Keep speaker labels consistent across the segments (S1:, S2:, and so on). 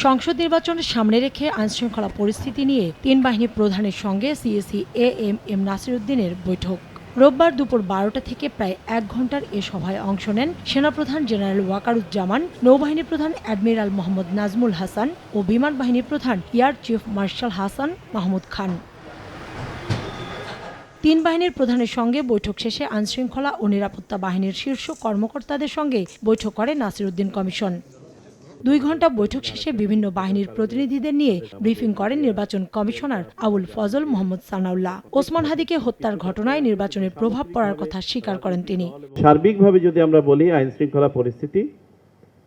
S1: সংসদ নির্বাচনের সামনে রেখে আইনশৃঙ্খলা পরিস্থিতি নিয়ে তিন বাহিনী প্রধানের সঙ্গে সিএসি এএমএম নাসির উদ্দিনের বৈঠক। রোববার দুপুর 12টা থেকে প্রায় 1 ঘণ্টার এ সভায় অংশ নেন সেনাপ্রধান জেনারেল ওয়াকারুজ্জামান, নৌবাহিনী প্রধান অ্যাডমিরাল মোহাম্মদ নাজমুল হাসান ও বিমান বাহিনী প্রধান air chief marshal Hasan Mahmud Khan. তিন বাহিনীর প্রধানের সঙ্গে বৈঠক শেষে আইনশৃঙ্খলা ও নিরাপত্তা বাহিনীর শীর্ষ কর্মকর্তাদের সঙ্গে বৈঠক করে নাসির উদ্দিন কমিশন। 2 ঘণ্টা বৈঠক শেষে বিভিন্ন বাহিনীর প্রতিনিধিদের নিয়ে ব্রিফিং করেন নির্বাচন কমিশনার আবুল ফজল মোহাম্মদ সানাউল্লাহ। ওসমান হাদিকে হত্যার ঘটনায় নির্বাচনের প্রভাব পড়ার কথা স্বীকার করেন তিনি।
S2: সার্বিকভাবে যদি আমরা বলি, আইন শৃঙ্খলা পরিস্থিতি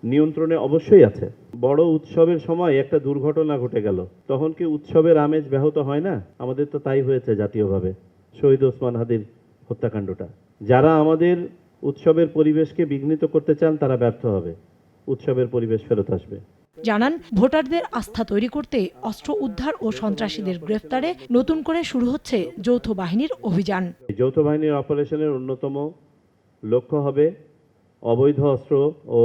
S2: নিয়ন্ত্রণে অবশ্যই আছে। বড় উৎসবের সময় একটা দুর্ঘটনা ঘটে গেল, তখন কি উৎসবের আমেজ ব্যাহত হয় না? আমাদের তো তাই হয়েছে জাতীয়ভাবে, শহীদ ওসমান হাদির হত্যাকাণ্ডটা। যারা আমাদের উৎসবের পরিবেশকে বিঘ্নিত করতে চান তারা ব্যর্থ হবে, উৎসবের পরিবেশ ফেরত আসবে।
S1: জানান, ভোটারদের আস্থা তৈরি করতে অস্ত্র উদ্ধার ও সন্ত্রাসীদের গ্রেফতারে নতুন করে শুরু হচ্ছে যৌথ বাহিনীর অভিযান।
S2: যৌথ বাহিনীর অপারেশনের অন্যতম লক্ষ্য হবে অবৈধ অস্ত্র ও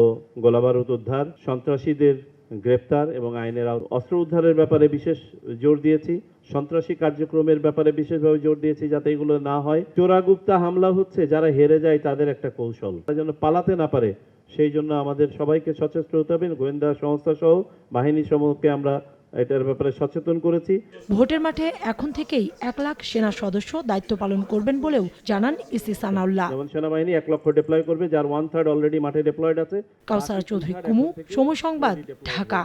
S2: গোলাবারুদ উদ্ধার, সন্ত্রাসীদের গ্রেফতার এবং আইনের অস্ত্র উদ্ধারের ব্যাপারে বিশেষ জোর দিয়েছি। সন্ত্রাসী কার্যক্রমের ব্যাপারে বিশেষভাবে জোর দিয়েছি যাতে এগুলো না হয়। চোরাগুপ্তা হামলা হচ্ছে, যারা হেরে যায় তাদের একটা কৌশল, তারা যেন পালাতে না পারে সেই জন্য আমাদের সবাইকে সচেষ্ট হতে হবে। গোয়েন্দা সংস্থা সহ বাহিনী সমূহকে আমরা এটার ব্যাপারে সচেতন করেছি।
S1: ভোটের মাঠে এখন থেকেই 1 লাখ সেনা সদস্য দায়িত্ব পালন করবেন বলেও জানান ইসি সানাউল্লাহ।
S2: যেমন সেনাবাহিনী 1 লক্ষ ডিপ্লয় করবে, যার 1/3 অলরেডি মাঠে ডিপ্লয়েড আছে।
S1: কাউসার চৌধুরী কুমু, সময় সংবাদ, ঢাকা।